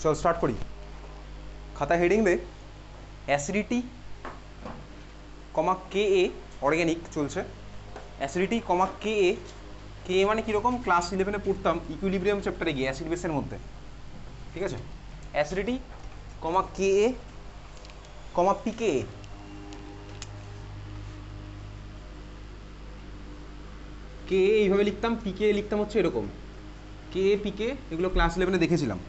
চল স্টার্ট করি। খাতা হেডিং দে অ্যাসিডিটি কমা কে এ অর্গ্যানিক চলছে। অ্যাসিডিটি কমা কে এ, কে এ মানে কীরকম, ক্লাস 11-এ পড়তাম ইকুইলিব্রিয়াম চ্যাপ্টারে গিয়ে অ্যাসিড বেসের মধ্যে। ঠিক আছে, অ্যাসিডিটি কমা কে এ কমা পিকে এ, কে এইভাবে লিখতাম, পিকে লিখতাম হচ্ছে এরকম, কে পিকে, এগুলো ক্লাস 11-এ দেখেছিলাম।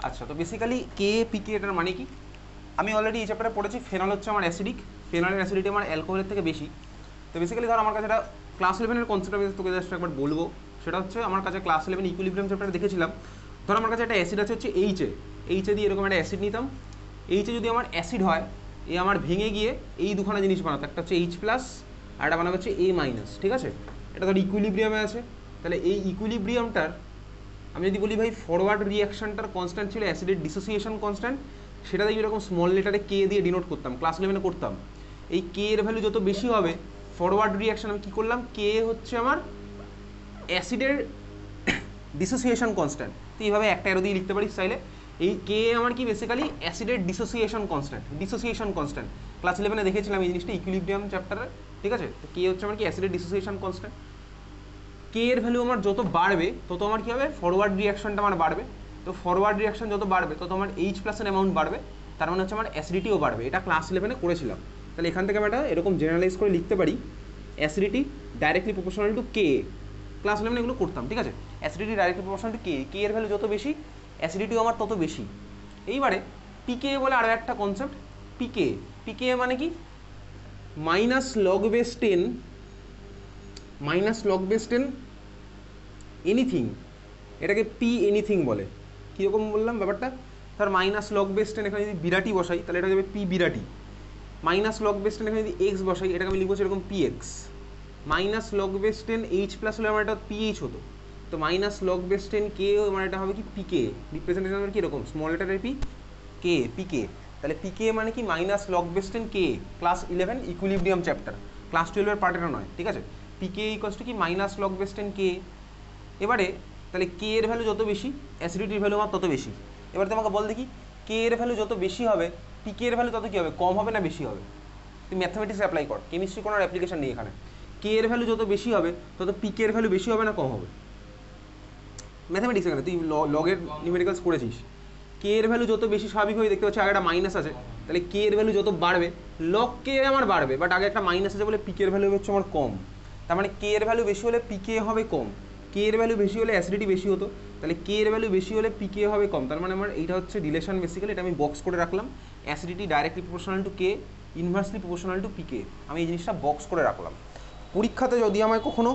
আচ্ছা, তো বেসিক্যালি কে পিকে এটার মানে কি, আমি অলরেডি এই চ্যাপ্টারে পড়েছি। ফেনল হচ্ছে আমার অ্যাসিডিক, ফেনলের অ্যাসিডিটি আমার অ্যালকোহলের থেকে বেশি। তো বেসিক্যালি ধর আমার কাছে এটা ক্লাস 11-এর কনসেপ্ট আমি তোকে জাস্ট একবার বলবো। সেটা হচ্ছে আমার কাছে ক্লাস 11 ইকুইলিব্রিয়াম চ্যাপ্টারে দেখেছিলাম। ধর আমার কাছে একটা অ্যাসিড আছে হচ্ছে এইচে দিয়ে এরকম একটা অ্যাসিড নিতাম। এইচে যদি আমার অ্যাসিড হয়, এ আমার ভেঙে গিয়ে এই দুখানা জিনিস বানাতো, একটা হচ্ছে এইচ প্লাস আর একটা বানাবে হচ্ছে এ মাইনাস। ঠিক আছে, এটা ধর ইকুইলিব্রিয়ামে আছে। তাহলে এই ইকুইলিব্রিয়ামটার আমি যদি বলি ভাই ফরওয়ার্ড রিয়াকশনটার কনস্ট্যান্ট ছিল অ্যাসিডের ডিসোসিয়েশন কনস্ট্যান্ট, সেটা দিয়ে এরকম স্মল লেটারে কে দিয়ে ডিনোট করতাম, ক্লাস 11-এ করতাম। এই কে এর ভ্যালু যত বেশি হবে ফরওয়ার্ড রিয়াকশন আমি কী করলাম, কে হচ্ছে আমার অ্যাসিডের ডিসোসিয়েশন কনস্ট্যান্ট। তো এইভাবে একটা এরো দিয়ে লিখতে পারি চাইলে। এই কে আমার কি বেসিক্যালি অ্যাসিডের ডিসোসিয়েশন কনস্ট্যান্ট। ক্লাস 11-এ দেখেছিলাম এই জিনিসটা ইকুইলিব্রিয়াম চ্যাপ্টারে। ঠিক আছে, তো কে হচ্ছে আমার কি অ্যাসিডের ডিসোসিয়েশন কনস্ট্যান্ট। কে এর ভ্যালু আমার যত বাড়বে তত আমার কী হবে, ফরওয়ার্ড রিয়াকশনটা আমার বাড়বে। তো ফরওয়ার্ড রিয়াকশন যত বাড়বে তত আমার এইচ প্লাসের অ্যামাউন্ট বাড়বে, তার মানে হচ্ছে আমার অ্যাসিডিটিও বাড়বে। এটা ক্লাস 11-এ করেছিলাম। তাহলে এখান থেকে আমি এটা এরকম জেনারেলাইজ করে লিখতে পারি, acidity directly proportional to K. Class 11-এ এগুলো করতাম। ঠিক আছে, acidity directly proportional to K, K এর ভ্যালু যত বেশি অ্যাসিডিটিও আমার তত বেশি। এইবারে পিকে বলে আরও একটা কনসেপ্ট, পিকে মানে কি, মাইনাস লগ বেস 10 এনিথিং, এটাকে পি এনিথিং বলে। কীরকম বললাম ব্যাপারটা, ধর মাইনাস লগ বেস 10 এখানে যদি বিরাটি বসাই তাহলে এটা যাবে P Birati. Minus log base 10 এখানে যদি এক্স বসাই এটাকে আমি লিখবো এরকম P x. Minus log base 10 H plus হলে আমার এটা পিএইচ হতো, তো মাইনাস লগ বেস 10 কে মানে এটা হবে কি পিকে, রিপ্রেজেন্টেশন হবে কীরকম স্মল লেটারের পিকে। তাহলে পিকে মানে কি মাইনাস লগ বেস 10 কে, ক্লাস 11 ইকুইলিব্রিয়াম চ্যাপ্টার, ক্লাস 12-এর পার্টেটা নয়। ঠিক আছে, পিকে ইকোয়ালস টু কি মাইনাস লগ বেস 10 কে। এবারে তাহলে কে এর ভ্যালু যত বেশি অ্যাসিডিটির ভ্যালু আমার তত বেশি। এবার তোমাকে বল দেখি, কে এর ভ্যালু যত বেশি হবে পিকে এর ভ্যালু তত কী হবে, কম হবে না বেশি হবে? তুই ম্যাথমেটিক্স অ্যাপ্লাই কর, কেমিস্ট্রি কোনো অ্যাপ্লিকেশন নেই এখানে। কে এর ভ্যালু যত বেশি হবে তত পিকে এর ভ্যালু বেশি হবে না কম হবে? ম্যাথমেটিক্স এখানে তুই লগের নিউমেরিক্যালস করেছিস। কে এর ভ্যালু যত বেশি, স্বাভাবিকভাবে দেখতে পাচ্ছি আগে একটা মাইনাস আছে, তাহলে কে এর ভ্যালু যত বাড়বে লগ কে আমার বাড়বে, বাট আগে একটা মাইনাস আছে বলে পিকে এর ভ্যালু হচ্ছে আমার কম। তার মানে কে এর ভ্যালু বেশি হলে পিকে হবে কম, কে এর ভ্যালু বেশি হলে অ্যাসিডিটি বেশি হতো, তাহলে কে এর ভ্যালু বেশি হলে পিকে হবে কম। তার মানে আমার এইটা হচ্ছে রিলেশন, বেসিক্যালি এটা আমি বক্স করে রাখলাম, acidity directly proportional to K, inversely proportional to pK, আমি এই জিনিসটা বক্স করে রাখলাম। পরীক্ষাতে যদি আমায় কখনো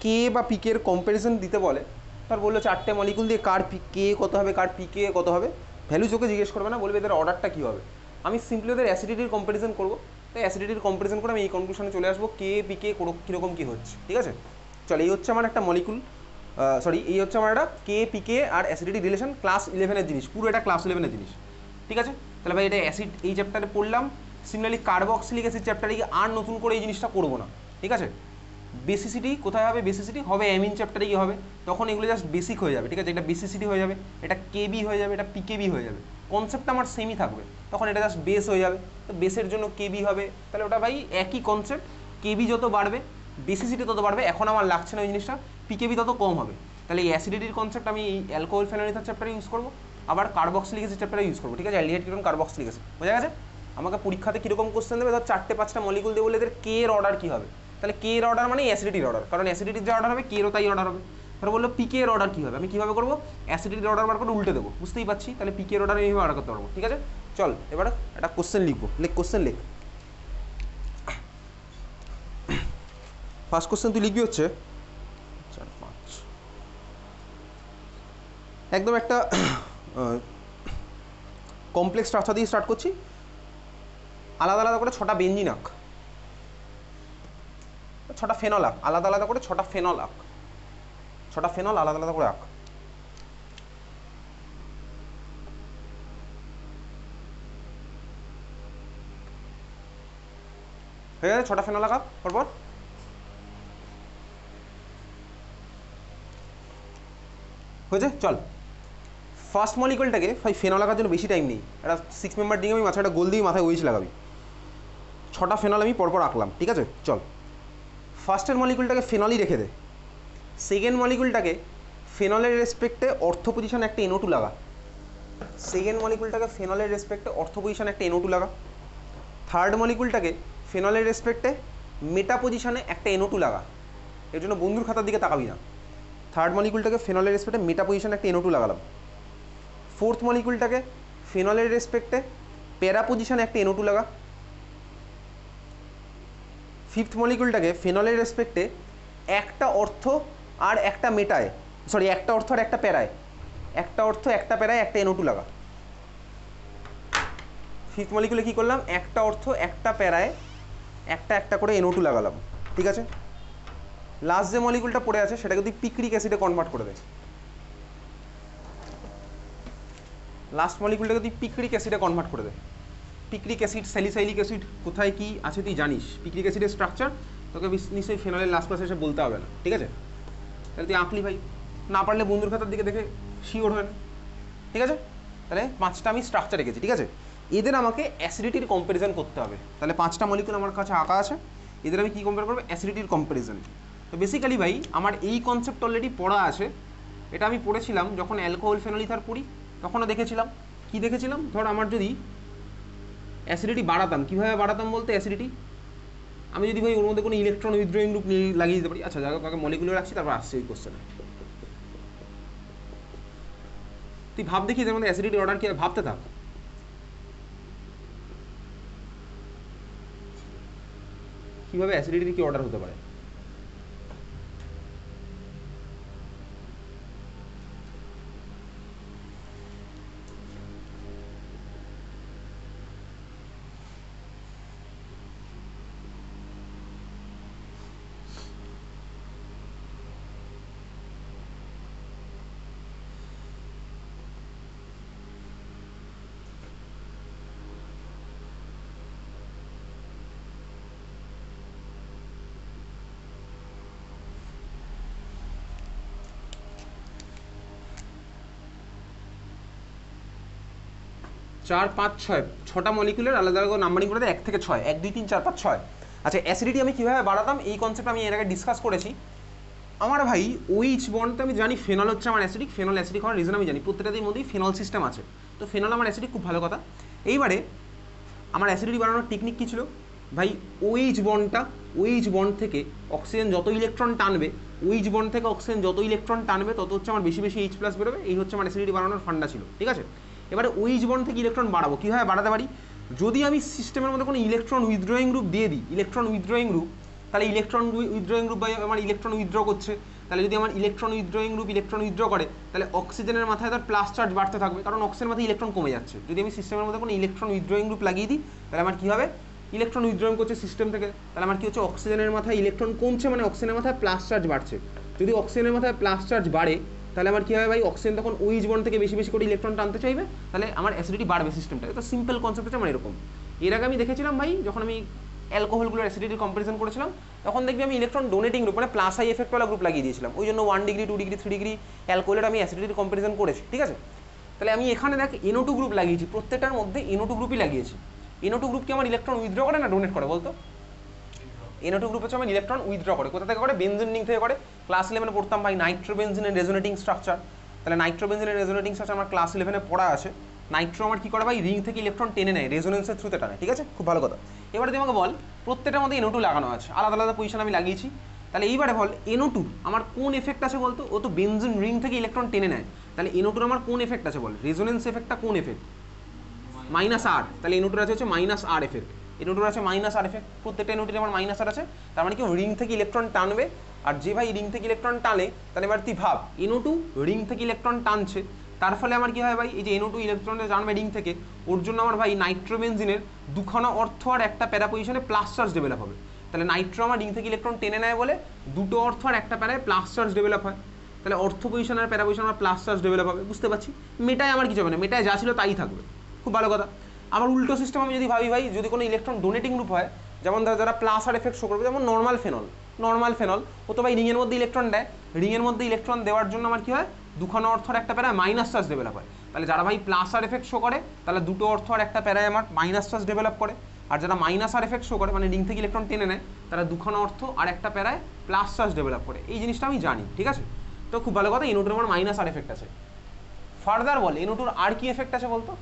কে বা পিকের কম্প্যারিজন দিতে বলে, তার বললো 4টে মলিকুল দিয়ে কার কে কত হবে, কার পিকে কত হবে, ভ্যালু চোখে জিজ্ঞেস করবে না, বলবে এদের অর্ডারটা কী হবে। আমি সিম্পলি ওদের অ্যাসিডিটির কম্প্যারিজন করবো, তাই অ্যাসিডিটির কম্প্যারিজন করে আমি এই কনক্লুশনে চলে আসবো কে পিকে কীরকম কী হচ্ছে। ঠিক আছে, চল এই হচ্ছে আমার একটা মলিকুল, এই হচ্ছে আমার একটা কে পিকে আর অ্যাসিডিটি রিলেশন, ক্লাস 11-এর জিনিস, পুরো এটা ক্লাস 11-এর জিনিস। ঠিক আছে, তাহলে ভাই এটা অ্যাসিড এই চ্যাপ্টারে পড়লাম। সিমিলারলি কার্বক্সিলিক অ্যাসিড চ্যাপ্টারে গিয়ে আর নতুন করে এই জিনিসটা করবো না। ঠিক আছে, বেসিসিটি কোথায় হবে, বেসিসিটি হবে অ্যামিন চ্যাপ্টারে গিয়ে হবে, তখন এগুলো জাস্ট বেসিক হয়ে যাবে। ঠিক আছে, এটা বেসিসিটি হয়ে যাবে, এটা কেবি হয়ে যাবে, এটা পিকেবি হয়ে যাবে, কনসেপ্টটা আমার সেমই থাকবে, তখন এটা জাস্ট বেস হয়ে যাবে। তো বেসের জন্য কেবি হবে, তাহলে ওটা ভাই একই কনসেপ্ট, কেবি যত বাড়বে বেসিসিটি তত বাড়বে। এখন আমার লাগছে না ওই জিনিসটা, পিকেবি তত কম হবে। তাহলে এই অ্যাসিডিটির কনসেপ্ট আমি এই অ্যালকোহল ফেনল ইথার চ্যাপ্টারে ইউজ করবো, আবার কার্বক্সিলিক অ্যাসিড চ্যাপ্টারে ইউজ করবো। ঠিক আছে, অ্যালডিহাইড কিটোন কার্বক্সিলিক অ্যাসিড, বোঝা গেছে? আমাকে পরীক্ষাতে কীরকম কোশ্চেন দেবে, ধর 4টে-5টা মলিকুল দিয়ে বলে এদের কে এর অর্ডার কী হবে, তাহলে কে এর অর্ডার মানে অ্যাসিডিটির অর্ডার, কারণ অ্যাসিডিটির যে অর্ডার হবে কে এরও তাই অর্ডার হবে। তাহলে বললো পিকে এর অর্ডার কী হবে, আমি কীভাবে করবো, অ্যাসিডিটির অর্ডার বার করে উল্টে দেবো, বুঝতেই পারছি। তাহলে পিকে এর অর্ডার এইভাবে অর্ডার করতে পারবো। ঠিক আছে, চল এবার একটা কোশ্চেন লিখবো, কোশ্চেন লিখ। ফার্স্ট কোশ্চেন তুই লিখবি হচ্ছে 4-5, একদম একটা কমপ্লেক্স স্ট্রাকচার দিয়ে স্টার্ট করছি। আলাদা আলাদা করে 6টা বেঞ্জিন আঁক, 6টা ফেনল আঁক, আলাদা আলাদা করে 6টা ফেনল আঁক, 6টা ফেনল আলাদা আলাদা করে আঁক। হয়ে গেছে 6টা ফেনল আঁকা পরপর। হয়েছে, চল ফার্স্ট মলিকুলটাকে ভাই ফেনল আঁকার জন্য বেশি টাইম নেই, একটা 6 মেম্বার রিং আমি মাথায় একটা গোল দিয়ে মাথায় ওইচ লাগাবি, 6টা ফেনল আমি পরপর আঁকলাম, ঠিক আছে। চল, ফার্স্টের মলিকুলটাকে ফেনলই রেখে দে, সেকেন্ড মলিকুলটাকে ফেনলের রেসপেক্টে অর্থ পজিশন একটা NO2 লাগা, সেকেন্ড মলিকুলটাকে ফেনলের রেসপেক্টে অর্থ পজিশনে একটা NO2 লাগা, থার্ড মলিকুলটাকে ফেনলের রেসপেক্টে মেটা পজিশনে একটা NO2 লাগা, এর জন্য বন্ধুর খাতার দিকে তাকাবি না। থার্ড মলিকুলটাকে ফেনলের রেসপেক্টে মেটা পজিশনে একটা NO2 লাগালাম, ফোর্থ মলিকুলটাকে ফেনলের রেসপেক্টে প্যারা পজিশনে একটা NO2 লাগা, ফিফথ মলিকুলটাকে ফেনলের রেসপেক্টে একটা অর্থ আর একটা মেটায়, সরি একটা অর্থ আর একটা প্যারায়, একটা অর্থ একটা প্যারায় একটা NO2 লাগা। ফিফথ মলিকুলে কী করলাম, একটা অর্থ একটা প্যারায় একটা একটা করে NO2 লাগালাম, ঠিক আছে। লাস্ট যে মলিকুলটা পড়ে আছে সেটাকে তুই পিক্রিক অ্যাসিডে কনভার্ট করে দে, লাস্ট মলিকুলটাকে তুই পিক্রিক অ্যাসিডে কনভার্ট করে দে। পিক্রিক অ্যাসিড, স্যালিসাইলিক অ্যাসিড কোথায় কি আছে তুই জানিস, পিক্রিক অ্যাসিডের স্ট্রাকচার তোকে নিশ্চয়ই ফেনলের লাস্ট ক্লাসে এসে বলতে হবে না, ঠিক আছে। তাহলে তুই আঁকলি ভাই, না পারলে বন্ধুর খাতার দিকে দেখে শিওর হয় না, ঠিক আছে। তাহলে 5টা আমি স্ট্রাকচার রেখেছি, ঠিক আছে। এদের আমাকে অ্যাসিডিটির কম্প্যারিজন করতে হবে, তাহলে 5টা মলিকুল আমার কাছে আঁকা আছে, এদের আমি কী কম্পেয়ার করবো, অ্যাসিডিটির কম্প্যারিজন। তো বেসিক্যালি ভাই আমার এই কনসেপ্ট অলরেডি পড়া আছে, এটা আমি পড়েছিলাম যখন অ্যালকোহল ফেনল ইথার পড়ি, তখনও দেখেছিলাম। কি দেখেছিলাম, ধর আমার যদি অ্যাসিডিটি বাড়াতাম, কীভাবে বাড়াতাম বলতে, অ্যাসিডিটি আমি যদি ভাই ওর মধ্যে কোনো ইলেকট্রন উইথড্রয়িং গ্রুপ লাগিয়ে দিতে পারি। আচ্ছা যাই হোক, মলিকুলে রাখছি, তারপর আসছে এই কোশ্চেনে। তুই ভাব দেখি এদের মধ্যে অ্যাসিডিটি অর্ডার কি, ভাবতে থাক। কীভাবে অ্যাসিডিটির কি অর্ডার হতে পারে, চার পাঁচ ছয়, 6টা মলিকুলের আলাদা আলাদা নাম্বারিং করে দেয় 1 থেকে 6, 1 2 3 4 5 6। আচ্ছা অ্যাসিডিটি আমি কীভাবে বাড়াতাম, এই কনসেপ্ট আমি এর আগে ডিসকাস করেছি। আমার ভাই OH বন্ড তো আমি জানি, ফেনল হচ্ছে আমার অ্যাসিডিক, ফেনল অ্যাসিডিক হওয়ার রিজন আমি জানি, প্রত্যেকটাদের মধ্যেই ফেনল সিস্টেম আছে, তো ফেনল আমার অ্যাসিডিক, খুব ভালো কথা। এইবারে আমার অ্যাসিডিটি বাড়ানোর টেকনিক কী ছিল ভাই, OH বন্ড থেকে অক্সিজেন যত ইলেকট্রন টানবে, OH বন্ড থেকে অক্সিজেন যত ইলেকট্রন টানবে তত হচ্ছে আমার বেশি বেশি H+ বেরোবে, এই হচ্ছে আমার অ্যাসিডিটি বাড়ানোর ফান্ডা ছিল, ঠিক আছে। এবারে OH বন্ড থেকে ইলেকট্রন বাড়াবো, কীভাবে বাড়াতে পারি, যদি আমি সিস্টেমের মধ্যে কোনো ইলেকট্রন উইথড্রয়িং গ্রুপ দিয়ে দিই, ইলেকট্রন উইথড্রয়িং গ্রুপ, তাহলে ইলেকট্রন উইথড্রয়িং গ্রুপ বাই আমার ইলেকট্রন উইথড্র করছে, তাহলে যদি আমার electron withdrawing group electron withdraw করে, তাহলে অক্সিজেনের মাথায় তার প্লাস চার্জ বাড়তে থাকবে, কারণ অক্সিজেনের মাথায় ইলেকট্রন কমে যাচ্ছে। যদি আমি সিস্টেমের মধ্যে কোনো ইলেকট্রন উইথড্রয়িং গ্রুপ লাগিয়ে দিই, তাহলে আমার কী হবে, ইলেকট্রন উইথড্রয়িং করছে সিস্টেম থেকে, তাহলে আমার কী হচ্ছে, অক্সিজেনের মাথায় ইলেকট্রন কমছে, মানে অক্সিজেনের মাথায় প্লাস চার্জ বাড়ছে। যদি অক্সিজেনের মাথায় প্লাস চার্জ বাড়ে, তাহলে আমার কী হবে ভাই, অক্সিজেন তখন OH বন্ড থেকে বেশি বেশি করে ইলেকট্রন টানতে চাইবে, তাহলে আমার অ্যাসিডিটি বাড়বে সিস্টেমটাকে। তো সিম্পল কনসেপ্ট হচ্ছে আমার এরকম। এর আগে আমি দেখেছিলাম ভাই, যখন আমি অ্যালকোহলগুলোর অ্যাসিডিটির কম্পারিজন করেছিলাম, তখন দেখবি আমি ইলেকট্রন ডোনেটিং গ্রুপ মানে প্লাস আই এফেক্টওয়ালা গ্রুপ লাগিয়ে দিয়েছিলাম, ওই জন্য 1 ডিগ্রি 2 ডিগ্রি 3 ডিগ্রি অ্যালকোহলের আমি অ্যাসিডিটির কম্পারিজন করেছি, ঠিক আছে। তাহলে আমি এখানে দেখ NO2 গ্রুপ লাগিয়েছি, প্রত্যেকটার মধ্যে NO2 গ্রুপই লাগিয়েছি। NO2 গ্রুপ কি আমার ইলেকট্রন উইথড্র করে না ডোনেট করে বলতো, NO2 গ্রুপ হচ্ছে আমার ইলেকট্রন উইথড্র করে, কোথা থেকে করে, বেনজিন রিং থেকে করে। ক্লাস 11 পড়তাম ভাই নাইট্রোবেনজিনের রেজোনেটিং স্ট্রাকচার, তাহলে নাইট্রোবেনজিনের রেজোনেটিং স্ট্রাকচার আমার ক্লাস 11 পড়া আছে। নাইট্রো আমার কী করে ভাই, রিং থেকে ইলেকট্রন টেনে নেয়, রেজোনেন্সের থ্রুতে টানে, ঠিক আছে, খুব ভালো কথা। এবারে তুই আমাকে বল, প্রত্যেকটার মধ্যে NO2 লাগানো আছে, আলাদা আলাদা পজিশন আমি লাগিয়েছি, তাহলে এইবারে বল NO2 আমার কোন এফেক্ট আছে বলতো, ও তো বেনজিন রিং থেকে ইলেকট্রন টেনে নেয়, তাহলে NO2 আমার কোন এফেক্ট আছে বল, রেজোনেন্স এফেক্টটা কোন এফেক্ট, -R, তাহলে NO2 আছে হচ্ছে -R এফেক্ট, NO2 আছে -R এফেক্ট, প্রত্যেকটা NO2 আমার -R আছে, তার মানে কি রিং থেকে ইলেকট্রন টানবে, আর যে ভাই রিং থেকে ইলেকট্রন টানে, তাহলে এবার তুই ভাব NO2 রিং থেকে ইলেকট্রন টানছে, তার ফলে আমার কী হয় ভাই, এই যে NO2 ইলেকট্রনে টানবে রিং থেকে, ওর জন্য আমার ভাই নাইট্রোবেনজিনের দুখানা অর্থ আর একটা প্যারা পজিশনে প্লাস চার্জ ডেভেলপ হবে। তাহলে নাইট্রো আমার রিং থেকে ইলেকট্রন টেনে নেয় বলে দুটো অর্থ আর একটা প্যারায় প্লাস চার্জ ডেভেলপ হয়, তাহলে অর্থ পজিশন আর প্যারা পজিশন আমার প্লাস চার্জ ডেভেলপ হবে, বুঝতে পারছি। মেটায় আমার কিছু হবে না, মেটায় যা ছিল তাই থাকবে, খুব ভালো কথা। আবার উল্টো সিস্টেম আমি যদি ভাবি ভাই, যদি কোনো ইলেকট্রন ডোনেটিং গ্রুপ হয়, যেমন যারা প্লাস আর এফেক্ট শো করবে, যেমন নর্মাল ফেনল ও তো ভাই রিংয়ের মধ্যে ইলেকট্রন দেয়, রিংয়ের মধ্যে ইলেকট্রন দেওয়ার জন্য আমার কী হয়, দুখানা অর্থ আর একটা প্যারা মাইনাস চার্জ ডেভেলপ হয়, তাহলে যারা ভাই প্লাস আর এফেক্ট শো করে তাহলে দুটো অর্থ আর একটা প্যারায় আমার মাইনাস চার্জ ডেভেলপ করে, আর যারা মাইনাস আর এফেক্ট শো করে মানে রিং থেকে ইলেকট্রন টেনে নেয় তারা দুখানা অর্থ আর একটা প্যারায় প্লাস চার্জ ডেভেলপ করে। এই জিনিসটা আমি জানি, ঠিক আছে? তো খুব ভালো কথা, NO2 আমার মাইনাস আর এফেক্ট আছে। ফার্দার বল NO2 আর কি এফেক্ট আছে বলতো?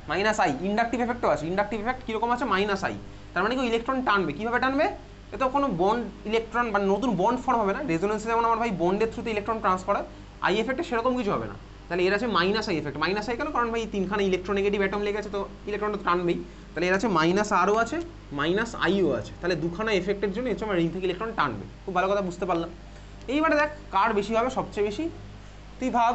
Minus I. ইন্ডাকটিভ এফেক্টও আছে। ইন্ডাকটিভ এফেক্ট কীরকম আছে? Minus I. তার মানে কি ইলেকট্রন টানবে। কীভাবে টানবে? এ তো কোনো বন্ড ইলেকট্রন বা নতুন বন্ড ফর্ম হবে না। রেজোনেন্সে যেমন আমার ভাই বন্ডের থ্রুতে ইলেকট্রন ট্রান্সফার হয়, আই এফেক্টে সেরকম কিছু হবে না। তাহলে এর আছে minus I effect. Minus I can? কারণ ভাই তিনখানা ইলেকট্রোনেগেটিভ অ্যাটম লেগে আছে, তো ইলেকট্রন তো টানবেই। তাহলে এর আছে মাইনাস আরও আছে, মাইনাস আইও আছে। তাহলে দুখানা এফেক্টের জন্য হচ্ছে আমার রিং থেকে ইলেকট্রন টানবে। খুব ভালো কথা বুঝতে পারলাম। এইবারে দেখ কার বেশি হবে সবচেয়ে বেশি। তুই ভাব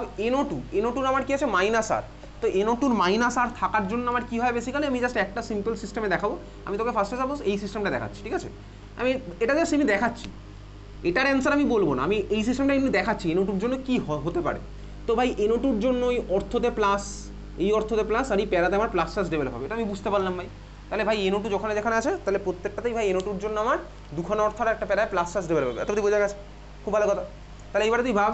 NO2 আমার কি আছে? মাইনাস আর। তো NO2 মাইনাস আর থাকার জন্য আমার কি হয় বেসিক্যালি, আমি জাস্ট একটা সিম্পল সিস্টেমে দেখাবো। আমি তোকে ফার্স্টে সাপোজ এই সিস্টেমটা দেখাচ্ছি, ঠিক আছে? আমি এটা জাস্ট আমি দেখাচ্ছি, এটার অ্যান্সার আমি বলবো না, আমি এই সিস্টেমটা এমনি দেখাচ্ছি NO2 জন্য কি হতে পারে। তো ভাই NO2 জন্য ওই অর্থতে প্লাস, এই অর্থতে প্লাস, আর এই প্যারাতে আমার প্লাস চার্জ ডেভেলপ হবে, এটা আমি বুঝতে পারলাম ভাই। তাহলে ভাই NO2 যেখানে আছে তাহলে প্রত্যেকটাতেই ভাই NO2 জন্য আমার দুখানা অর্থ আর একটা প্যারায় প্লাস চার্জ ডেভেলপ হবে। এতটাই বোঝা গেছে? খুব ভালো কথা। তাহলে এবারে তুই ভাব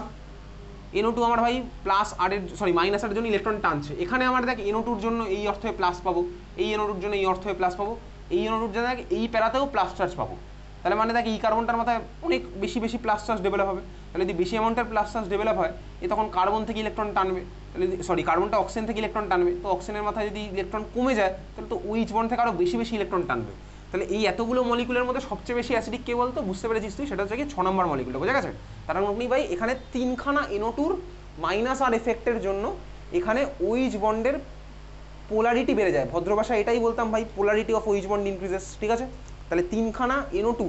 NO2 আমার ভাই প্লাস আরের মাইনাস আরের জন্য ইলেকট্রন টানছে। এখানে আমার দেখ NO2 জন্য এই অর্থে প্লাস পাবো, এই NO2 জন্য এই অর্থে প্লাস পাবো, এই NO2 জন্য দেখ এই প্যারাতেও প্লাস চার্জ পাবো। তাহলে মানে দেখ এই কার্বনটার মাথায় অনেক বেশি প্লাস চার্জ ডেভেলপ হবে। তাহলে যদি বেশি অ্যামাউন্টের প্লাস চার্জ ডেভেলপ হয়, এ তখন কার্বন থেকে ইলেকট্রন টানবে। তাহলে কার্বনটা অক্সিজেন থেকে ইলেকট্রন টানবে, তো অক্সিজেনের মাথায় যদি ইলেকট্রন কমে যায় তাহলে তো OH বন্ড থেকে আরও বেশি ইলেকট্রন টানবে। তাহলে এই এতগুলো মলিকুলের মধ্যে সবচেয়ে বেশি অ্যাসিডিক কে বলতো? বুঝতে পেরেছিস তুই? সেটা হচ্ছে কি 6 নম্বর মলিকুলটা। বোঝা গেছে? তার মানে ভাই এখানে তিনখানা NO2 মাইনাস আর এফেক্টের জন্য এখানে OH বন্ডের পোলারিটি বেড়ে যায়। ভদ্র ভাষায় এটাই বলতাম ভাই, polarity of OH bond increases, ঠিক আছে? তাহলে তিনখানা NO2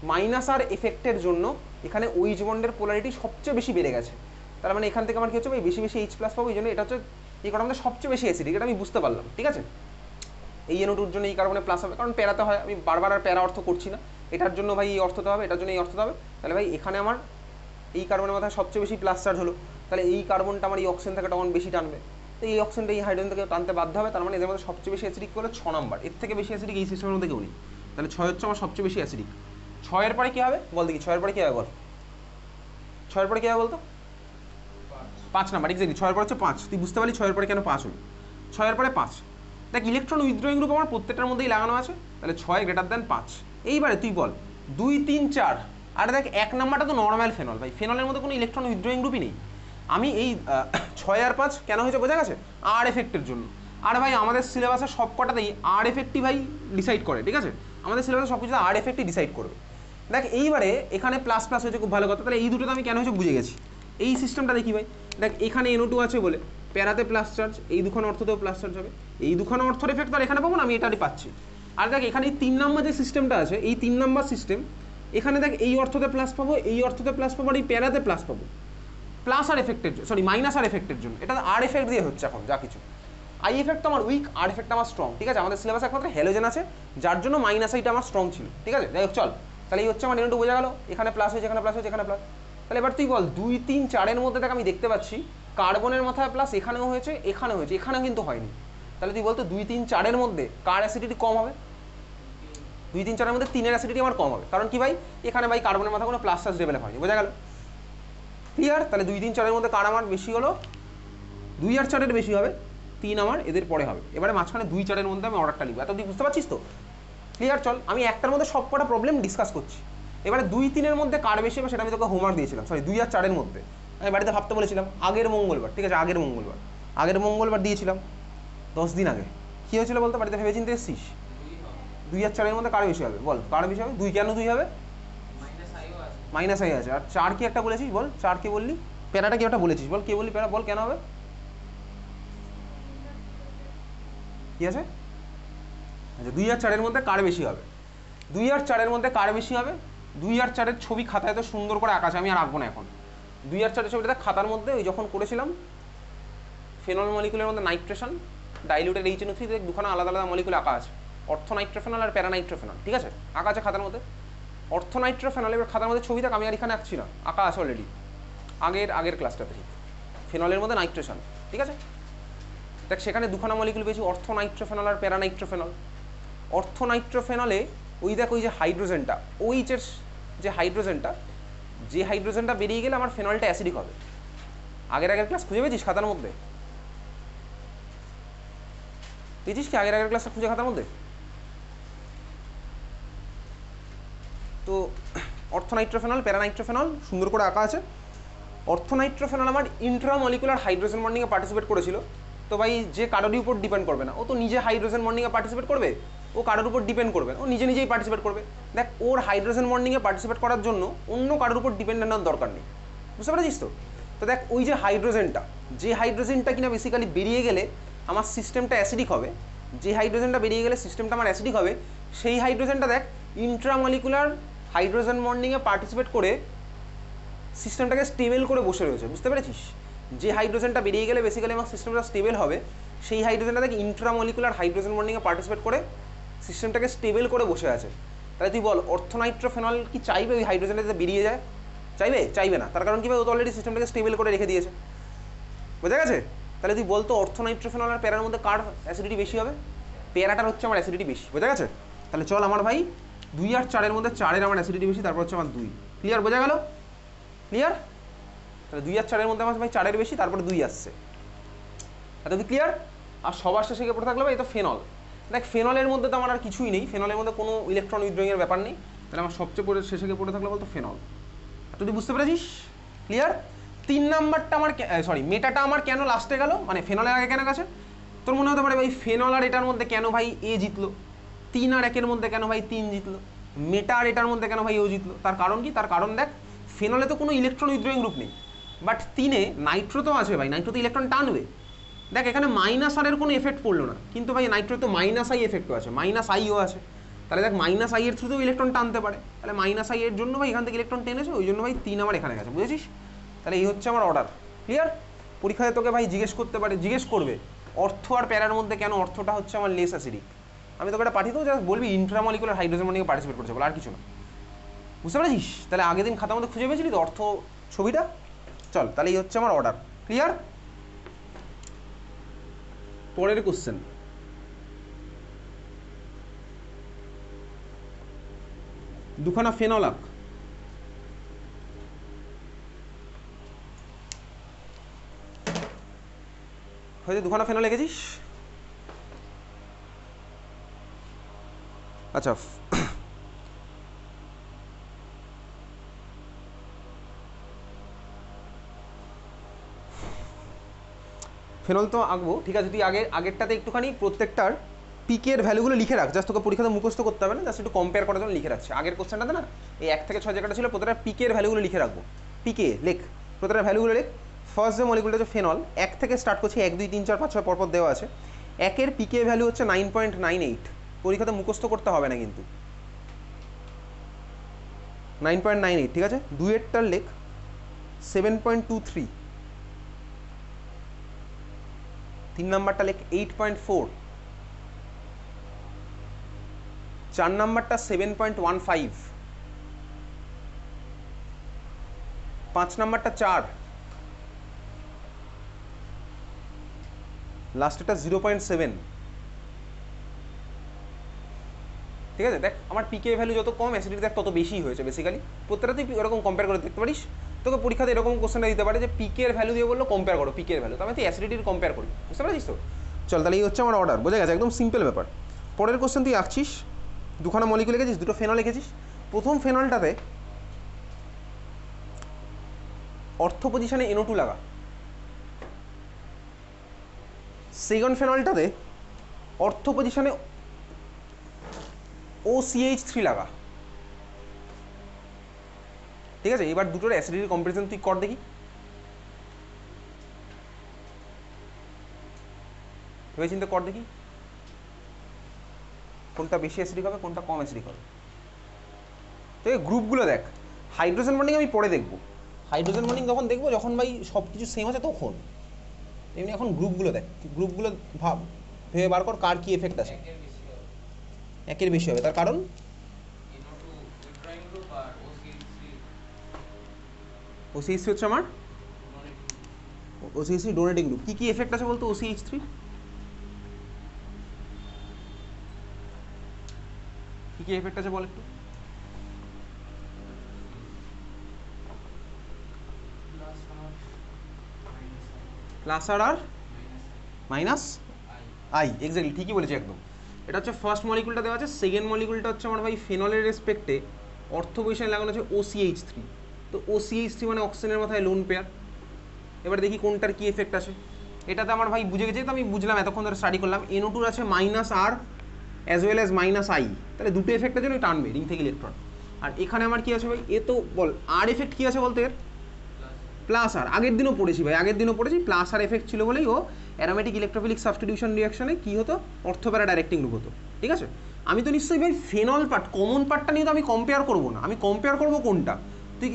মাইনাস আর এফেক্টের জন্য এখানে OH বন্ডের পোলারিটি সবচেয়ে বেশি বেড়ে গেছে। তার মানে এখান থেকে আমার কি হচ্ছে ভাই বেশি H প্লাস পাবো। এই জন্য এটা হচ্ছে এই কারণে সবচেয়ে বেশি অ্যাসিডিক, এটা আমি বুঝতে পারলাম, ঠিক আছে? এই NO2 জন্য এই কার্বনে প্লাস হবে, কারণ প্যারাতে হয়। আমি বারবার আর প্যারা অর্থ করছি না, এটার জন্য ভাই এই অর্থতে হবে, এটার জন্য এই অর্থতে হবে। তাহলে ভাই এখানে আমার এই কার্বনের মাথায় সবচেয়ে বেশি প্লাস চার্জ হলো, তাহলে এই কার্বনটা আমার এই অক্সিজেন থেকে তখন বেশি টানবে, তো এই অক্সিজেনটা এই হাইড্রোজেন থেকে টানতে বাধ্য হবে। তার মানে এদের মধ্যে সবচেয়ে বেশি অ্যাসিডিক হলো 6 নাম্বার। এর থেকে বেশি অ্যাসিডিক এই সিস্টেমের মধ্যে কেউ নেই। তাহলে 6 হচ্ছে আমার সবচেয়ে বেশি অ্যাসিডিক। 6 এর পরে কী হবে বল দেখি? 6 এর পরে কী হবে বল? 6 এর পরে কী হবে বলতো? 5 নাম্বার। এক্স্যাক্টলি 6 এর পরে হচ্ছে 5। তুই বুঝতে পারলি 6 এর পরে কেন 5 হলো? 6 এর পরে 5। দেখ ইলেকট্রন উইথড্রয়িং গ্রুপ আমার প্রত্যেকটার মধ্যেই লাগানো আছে, তাহলে 6 গ্রেটার দ্যান 5। এইবারে তুই বল 2, 3, 4। আর দেখ 1 নাম্বারটা তো নর্মাল ফেনল ভাই, ফেনলের মধ্যে কোনো ইলেকট্রন উইথড্রয়িং গ্রুপই নেই। আমি এই 6 আর 5 কেন হয়েছে বোঝা গেছে? আর এফেক্টের জন্য। আর ভাই আমাদের সিলেবাসের সব কটাতেই আর এফেক্টই ভাই ডিসাইড করে, ঠিক আছে? আমাদের সিলেবাসে সব কিছু আর এফেক্টই ডিসাইড করবে। দেখ এইবারে এখানে প্লাস প্লাস হয়েছে, খুব ভালো কথা। তাহলে এই দুটোতে আমি কেন হয়েছে বুঝে গেছি। এই সিস্টেমটা দেখি ভাই, দেখ এখানে NO2 আছে বলে প্যারাতে প্লাস চার্জ, এই দুখানা অর্থতেও প্লাস চার্জ হবে। এই দুখানা অর্থের এফেক্ট আর এখানে পাবো না, আমি এটাই পাচ্ছি। আর দেখ এখানে এই 3 নম্বর যে সিস্টেমটা আছে, এই 3 নম্বর সিস্টেম, এখানে দেখ এই অর্থতে প্লাস পাবো, এই অর্থতে প্লাস পাবো, আর এই প্যারাতে প্লাস পাবো প্লাস আর এফেক্টের মাইনাস আর এফেক্টের জন্য। এটা আর এফেক্ট দিয়ে হচ্ছে এখন যা কিছু। আই এফেক্ট তো আমার উইক, আর এফেক্ট আমার স্ট্রং, ঠিক আছে? আমাদের সিলেবাসে একমাত্র হ্যালোজেন আছে যার জন্য মাইনাস আইটা আমার স্ট্রং ছিল, ঠিক আছে? যাই হোক চল, তাহলে এই হচ্ছে আমার NO2 বোঝা গেল। এখানে প্লাস হয়েছে, এখানে প্লাস হয়েছে, এখানে প্লাস। তাহলে এবার তুই বল 2, 3, 4 মধ্যে দেখ আমি দেখতে পাচ্ছি কার্বনের মাথায় প্লাস এখানেও হয়েছে, এখানেও হয়েছে, এখানেও কিন্তু হয়নি। তাহলে তুই বলতো 2, 3, 4 মধ্যে কার অ্যাসিডিটি কম হবে? 2, 3, 4 মধ্যে 3 অ্যাসিডিটি আমার কম হবে, কারণ কি ভাই এখানে ভাই কার্বনের মাথা কোনো প্লাস চার্জ ডেভেলপ হয়নি। বোঝা গেল? ক্লিয়ার? তাহলে 2, 3, 4 মধ্যে কার আমার বেশি হলো? 2 আর 4 বেশি হবে, 3 আমার এদের পরে হবে। এবারে মাঝখানে 2, 4 মধ্যে আমি অর্ডারটা লিখবো। এত তুই বুঝতে পারছিস তো? ক্লিয়ার? চল আমি একটার মধ্যে সব কটা প্রবলেম ডিসকাস করছি। এবারে 2, 3 মধ্যে কার বেশি হবে সেটা আমি তোকে হোমওয়ার্ক দিয়েছিলাম। 2 আর 4 মধ্যে আমি বাড়িতে ভাবতে বলেছিলাম আগের মঙ্গলবার, ঠিক আছে? আগের মঙ্গলবার দিয়েছিলাম 10 দিন আগে। কী হয়েছিল বলতো? বাড়িতে ভেবে চিন্তে এসছিস? 2 আর 4 মধ্যে কার বেশি হবে বল? কার বেশি হবে? 2 কেন 2 হবে? মাইনাস আই আছে। আর 4 কি একটা বলেছিস বল? 4 কে বললি? প্যারাটা কি একটা বলেছিস বল? কে বললি প্যারা? বল কেন হবে? কি আছে? আচ্ছা 2 আর 4 মধ্যে কার বেশি হবে? 2 আর 4 মধ্যে কার বেশি হবে? 2 আর 4 ছবি খাতায় তো সুন্দর করে আঁকা আছে, আমি আর আঁকবো না এখন। 2 আর 4 ছবিটা খাতার মধ্যে ওই যখন করেছিলাম ফেনল মলিকুলের মধ্যে নাইট্রেশন ডাইলুটেড HNO3 দুখানা আলাদা আলাদা মলিকুল আঁকা আছে, অর্থোনাইট্রোফেনল আর প্যারানাইট্রোফেনল, ঠিক আছে? আঁকা আছে খাতার মধ্যে অর্থোনাইট্রোফেনল। এবার খাতার মধ্যে ছবি থাক, আমি আর এখানে আঁকছি না, আঁকা আছে অলরেডি আগের ক্লাসটাতে। ঠিক, ফেনলের মধ্যে নাইট্রেশন, ঠিক আছে? দেখ সেখানে দুখানা মলিকুল পেয়েছি, অর্থোনাইট্রোফেনল আর প্যারানাইট্রোফেনল। অর্থোনাইট্রোফেনলে ওই দেখ ওই যে হাইড্রোজেনটা, ওইচের যে হাইড্রোজেনটা বেরিয়ে গেলে আমার ফেনলটা অ্যাসিডিক হবে। আগের ক্লাস খুঁজে পেয়েছিস খাতার মধ্যে? দেখছিস কি আগের ক্লাসটা খুঁজে খাতার মধ্যে? তো অর্থোনাইট্রোফেনল, প্যারানাইট্রোফেনল সুন্দর করে আঁকা আছে। অর্থোনাইট্রোফেনল আমার ইন্ট্রামলিকুলার হাইড্রোজেন বন্ডিংয়ে পার্টিসিপেট করেছিল। তো ভাই যে কারোর উপর ডিপেন্ড করবে না, ও তো নিজে হাইড্রোজেন বন্ডিংয়ে পার্টিসিপেট করবে, ও কারোর উপর ডিপেন্ড করবে, ও নিজে নিজেই পার্টিসিপেট করবে। দেখ ওর হাইড্রোজেন বন্ডিংয়ে পার্টিসিপেট করার জন্য অন্য কারোর উপর ডিপেন্ডেন্ট হওয়ার দরকার নেই, বুঝতে পারছিস তো? তো দেখ ওই যে হাইড্রোজেনটা কিনা বেসিক্যালি বেরিয়ে গেলে আমার সিস্টেমটা অ্যাসিডিক হবে, যে হাইড্রোজেনটা বেরিয়ে গেলে সিস্টেমটা আমার অ্যাসিডিক হবে, সেই হাইড্রোজেনটা দেখ ইন্ট্রামলিকুলার হাইড্রোজেন বন্ডিংয়ে পার্টিসিপেট করে সিস্টেমটাকে স্টেবল করে বসে রয়েছে, বুঝতে পেরেছিস? যে হাইড্রোজেনটা বেরিয়ে গেলে বেসিক্যালি আমার সিস্টেমটা স্টেবল হবে, সেই হাইড্রোজেনটা দেখ ইন্ট্রামলিকুলার হাইড্রোজেন বন্ডিংয়ে পার্টিসিপেট করে সিস্টেমটাকে স্টেবল করে বসে আছে। তাহলে তুই বল অর্থোনাইট্রোফেনল কি চাইবে ওই হাইড্রোজেনটা যাতে বেরিয়ে যায়? চাইবে না। তার কারণ কি ভাই, ও তো অলরেডি সিস্টেমটাকে স্টেবল করে রেখে দিয়েছে, বোঝা গেছে? তাহলে তুই বলতো অর্থোনাইট্রোফেনল আর প্যারার মধ্যে কার অ্যাসিডিটি বেশি হবে? প্যারাটার হচ্ছে আমার অ্যাসিডিটি বেশি, বোঝা গেছে? তাহলে চল আমার ভাই 2 আর 4-এর মধ্যে 4-এর আমার অ্যাসিডিটি বেশি, তারপর হচ্ছে আমার 2। ক্লিয়ার, বোঝা গেল? ক্লিয়ার? তাহলে 2 আর 4-এর মধ্যে আমার ভাই 4-এর বেশি, তারপরে 2 আসছে। এটা তুই ক্লিয়ার? আর সবার শেষে গিয়ে পড়ে থাকলে ভাই এটা ফেনল। দেখ ফেনলের মধ্যে তো আমার আর কিছুই নেই, ফেনলের মধ্যে কোনো ইলেকট্রন উইথড্রয়িংয়ের ব্যাপার নেই, তাহলে আমার সবচেয়ে পরে শেষে গিয়ে পড়ে থাকলে বলতো ফেনল। তুই বুঝতে পেরেছিস? ক্লিয়ার? 3 নাম্বারটা আমার মেটাটা আমার কেন লাস্টে গেল, মানে ফেনলের আগে কেন গেছে? তোর মনে হতে পারে ভাই ফেনল আর এটার মধ্যে কেন ভাই এ জিতলো, 3 আর 1-এর মধ্যে কেন ভাই 3 জিতলো, মেটা আর এটার মধ্যে কেন ভাই ও জিতলো? তার কারণ কি? তার কারণ দেখ ফেনলে তো কোনো ইলেকট্রন উইথড্রয়িং গ্রুপ নেই, বাট 3-এ নাইট্রো তো আছে ভাই, নাইট্রো তো ইলেকট্রন টানবে। দেখ এখানে মাইনাস আর এর কোনো এফেক্ট পড়লো না, কিন্তু ভাই নাইট্রো তো মাইনাস আই এফেক্টও আছে, মাইনাস আইও আছে। তাহলে দেখ মাইনাস আই এর থ্রুতেও ইলেকট্রন টানতে পারে, তাহলে মাইনাস আই এর জন্য ভাই এখান থেকে ইলেকট্রন টেনেছে, ওই জন্য ভাই 3 আমার এখানে গেছে, বুঝেছিস? তাহলে এই হচ্ছে আমার অর্ডার। ক্লিয়ার? পরীক্ষায় তোকে ভাই জিজ্ঞেস করবে অর্থ আর প্যারার মধ্যে কেন অর্থটা হচ্ছে আমার লেস অ্যাসিডিক। আমি তোকে এটা পাঠিয়ে দেবো, জাস্ট বলবি ইন্ট্রামলিকুলার হাইড্রোজেন বন্ডিংয়ে পার্টিসিপেট করছে বলে, আর কিছু না, বুঝতে পেরেছিস? তাহলে আগের দিন খাতার মধ্যে খুঁজে পেয়েছিলি তো অর্থ ছবিটা? চল তাহলে এই হচ্ছে আমার অর্ডার। ক্লিয়ার? পরের কোশ্চেন, দুখানা ফেনলাক হয়তো দুখানা ফেনল লিখেছিস। আচ্ছা ফেনল তো আঁকবো, ঠিক আছে। তুই আগেরটাতে একটুখানি প্রত্যেকটার পিকের ভ্যালুগুলো লিখে রাখ, জাস্ট তোকে পরীক্ষাতে মুখস্থ করতে হবে না, জাস্ট একটু কম্পেয়ার করার জন্য লিখে রাখছি। আগের কোশ্চেনটাতে না এই 1 থেকে 6 জায়গাটা ছিল, প্রত্যেকটা পিকের ভ্যালুগুলো লিখে রাখবো। পিকে লেখ, প্রত্যেকটা ভ্যালুগুলো লেখ। ফার্স্ট যে মলিকুলটা হচ্ছে ফেনল, 1 থেকে স্টার্ট করছি, 1 2 3 4 5 6 পরপর দেওয়া আছে। 1-এর পিকে ভ্যালু হচ্ছে 9.98, পরীক্ষাতে মুখস্থ করতে হবে না কিন্তু, 9.98, ঠিক আছে। 2-এরটার লেখ 7.23, 3 নাম্বারটা লেখ 8.4, 4 নাম্বারটা 7.15, 5 নাম্বারটা 4, লাস্টেরটা 0.7, ঠিক আছে। দেখ আমার পিকে ভ্যালু যত কম অ্যাসিডিটি দেখ তত বেশি হয়েছে বেসিক্যালি, প্রত্যেকটা তুই এরকম কম্পেয়ার করে দেখতে পারিস। তোকে পরীক্ষাতে এরকম কোশ্চেনটা দিতে পারে যে পিকের ভ্যালু দিয়ে বললো কম্পেয়ার করো পিকের ভ্যালু, তো আমি তুই অ্যাসিডিটির কম্পেয়ার করি, বুঝতে পারছিস তো? চল তাহলে এই হচ্ছে আমার অর্ডার, বোঝা গেছে? একদম সিম্পল ব্যাপার। পরের কোশ্চেন তুই আঁকছিস, দুখানা মলিকুল লিখেছিস, দুটো ফেনল লিখেছিস। প্রথম ফেনলটাতে অর্থ পজিশনে NO2 লাগা, সেকেন্ড ফেনলটাতে অর্থ পজিশনে OCH3 লাগা, ঠিক আছে। এবার দুটোর অ্যাসিডিটির কম্পারিজন তুই কর দেখি, ভেবে চিন্তা কর দেখি কোনটা বেশি অ্যাসিডিক হবে, কোনটা কম অ্যাসিডিক হবে। তো এই গ্রুপগুলো দেখ, হাইড্রোজেন বন্ডিং আমি পরে দেখবো, হাইড্রোজেন বন্ডিং যখন দেখবো যখন ভাই সব কিছু সেম আছে তখন। এমনি এখন গ্রুপগুলো দেখ, গ্রুপগুলো ভাব, ভেবে বার কর কার কি এফেক্ট আছে। 1-এর বেশি হবে, তার কারণ OCH3 হচ্ছে আমার OCH3 ডোনেটিং গ্রুপ। কি কি এফেক্ট আছে বলতো OCH3? কি কি এফেক্ট আছে বল একটু। প্লাস আর মাইনাস আই, এক্স্যাক্টলি ঠিকই বলেছি একদম। এটা হচ্ছে ফার্স্ট মলিকুলটা দেওয়া আছে, সেকেন্ড মলিকুলটা হচ্ছে আমার ভাই ফেনলের রেসপেক্টে অর্থ পজিশনে লাগানো আছে OCH3। তো OCH3 মানে অক্সিজেনের মাথায় লোন পেয়ার। এবার দেখি কোনটার কি এফেক্ট আছে। এটাতে আমার ভাই বুঝে গেছে, তো আমি বুঝলাম এতক্ষণ ধরে স্টাডি করলাম। NO2 আছে -R as well as -I, তাহলে দুটো এফেক্টের জন্য টানবে রিং থেকে ইলেকট্রন। আর এখানে আমার কি আছে ভাই, এ তো বল আর এফেক্ট কি আছে বলতে, এর প্লাস আর। আগের দিনও পড়েছি ভাই, আগের দিনও পড়েছি প্লাস আর এফেক্ট ছিল বলেই ও অ্যারোমেটিক ইলেকট্রোফিলিক সাবস্টিটিউশন রিঅ্যাকশনে কি হতো, অর্থপ্যারা ডাইরেক্টিং গ্রুপ হতো। ঠিক আছে, আমি তো নিশ্চয়ই ভাই ফেনল পার্ট, কমন পার্টটা নিয়ে তো আমি কম্পেয়ার করবো না। আমি কম্পেয়ার করবো কোনটা, তুই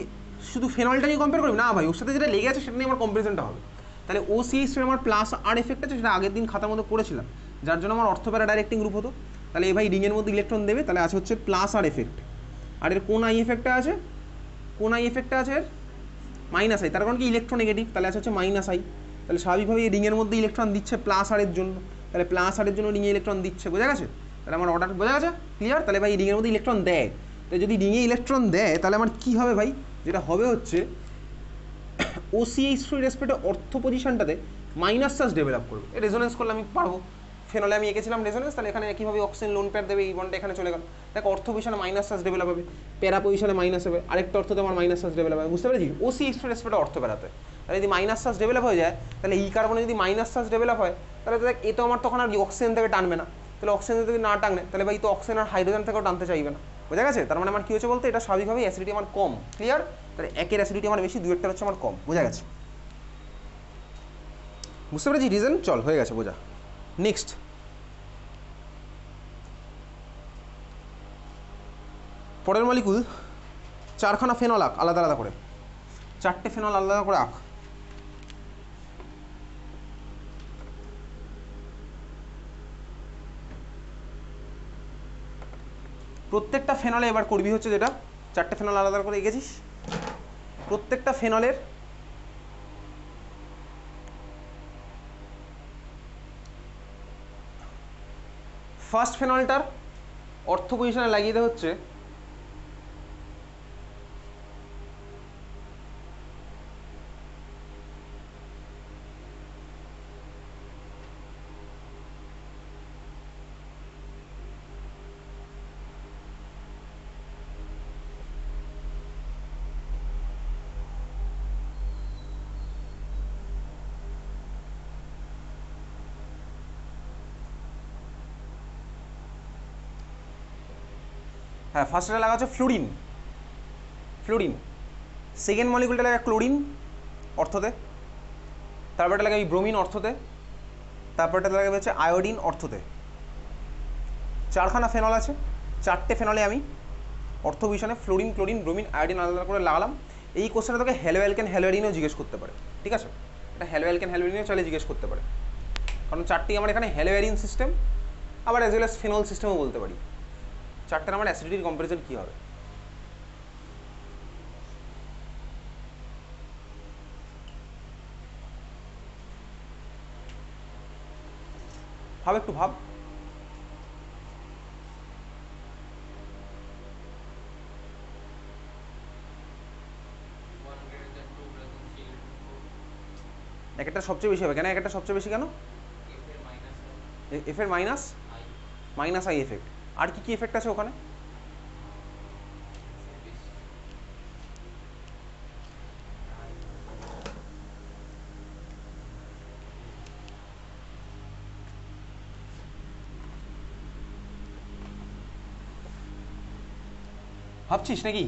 শুধু ফেনলটা নিয়ে কম্পেয়ার করবি না ভাই, ওর সাথে যেটা লেগে আছে সেটা নিয়ে আমার কম্পারিজনটা হবে। তাহলে OCH আমার প্লাস আর এফেক্ট আছে, সেটা আগের দিন খাতার মধ্যে পড়েছিলাম, যার জন্য আমার অর্থপ্যারা ডাইরেক্টিং গ্রুপ হতো। তাহলে এই ভাই রিংয়ের মধ্যে ইলেকট্রন দেবে, তাহলে আছে হচ্ছে প্লাস আর এফেক্ট। আর এর কোন আই এফেক্টটা আছে, কোন আই এফেক্টটা আছে এর -I, তার কারণ কি ইলেকট্রন নেগেটিভ, তাহলে আছে হচ্ছে -I। তাহলে স্বাভাবিকভাবে এই রিংয়ের মধ্যে ইলেকট্রন দিচ্ছে প্লাস আরের জন্য, তাহলে প্লাস আরের জন্য রিংয়ে ইলেকট্রন দিচ্ছে, বোঝা গেছে? তাহলে আমার অর্ডার বোঝা গেছে, ক্লিয়ার? তাহলে ভাই রিংয়ের মধ্যে ইলেকট্রন দেয়, তো যদি রিংয়ে ইলেকট্রন দেয় তাহলে আমার কী হবে ভাই, যেটা হবে হচ্ছে OCH3 রেসপেক্টে অর্থ পজিশনটাতে মাইনাস চার্জ ডেভেলপ করবে। রেজোনেন্স করলে আমি পারবো, ফেনলে আমি এঁকেছিলাম রেজোনেন্স, তাহলে এখানে একইভাবে অক্সিজেন লোন পেয়ার দেবে, এই বন্ডটা এখানে চলে গেল, দেখো অর্থ পজিশনে মাইনাস চার্জ ডেভেলপ হবে, প্যারা পজিশনে মাইনাস হবে, আরেকটা অর্থতে আমার মাইনাস চার্জ ডেভেলপ হবে, বুঝতে পেরেছি? OCH3 রেসপেক্টে অর্থ প্যারাতে তাহলে যদি মাইনাস চার্জ ডেভেলপ হয়ে যায়, তাহলে এই কার্বনে যদি মাইনাস চার্জ ডেভেলপ হয়, তাহলে দেখ এ তো আমার তখন আর অক্সিজেন থেকে টানবে না, তাহলে অক্সিজেন যদি না টানে তাহলে ভাই তো অক্সিজেন আর হাইড্রোজেন থেকেও টানতে চাইবে না, বোঝা গেছে? তার মানে আমার কী হচ্ছে বলতে, এটা স্বাভাবিকভাবে অ্যাসিডিটি আমার কম, ক্লিয়ার? তাহলে একের অ্যাসিডিটি আমার বেশি, দুয়েরটা হচ্ছে আমার কম, বোঝা গেছে? বুঝতে পেরেছি রিজন? চল, হয়ে গেছে বোঝা। নেক্সট, পরের মলিকুল চারখানা ফেনল আঁক আলাদা আলাদা করে, চারটে ফেনল আলাদা করে আঁক। প্রত্যেকটা ফেনলে এবার করবি হচ্ছে যেটা, চারটে ফেনল আলাদা করে এঁকেছিস, প্রত্যেকটা ফেনলের ফার্স্ট ফেনলটার অর্থ পজিশনে লাগিয়ে দেওয়া হচ্ছে হ্যাঁ, ফার্স্টে লাগা হচ্ছে ফ্লুরিন, ফ্লুরিন। সেকেন্ড মলিকুলটা লাগা ক্লোরিন অর্থতে, তারপরটা লাগাবি ব্রোমিন অর্থতে, তারপরটা লাগাবে হচ্ছে আয়োডিন অর্থতে। চারখানা ফেনল আছে, চারটে ফেনলে আমি অর্থ বিষয়ে ফ্লোরিন, ক্লোরিন, ব্রোমিন, আয়োডিন আলাদা করে লাগালাম। এই কোশ্চেনে তোকে হ্যালো অ্যালকেন হ্যালোয়ারিনও জিজ্ঞেস করতে পারে, ঠিক আছে? এটা হ্যালো অ্যালকেন হ্যালোয়ারিনও চাইলে জিজ্ঞেস করতে পারে, কারণ চারটি আমার এখানে হ্যালোয়ারিন সিস্টেম, আবার অ্যাজ ওয়েল অ্যাজ ফেনল সিস্টেমও বলতে পারি। চারটার আমার অ্যাসিডিটির কম্পারিজন কী হবে? ভাব একটু, ভাব। একটা সবচেয়ে বেশি হবে কেন? একটা সবচেয়ে বেশি কেন? এফ এর মাইনাস আই এফেক্ট। আর কি কি এফেক্ট আছে ওখানে? ভাবছিস নাকি?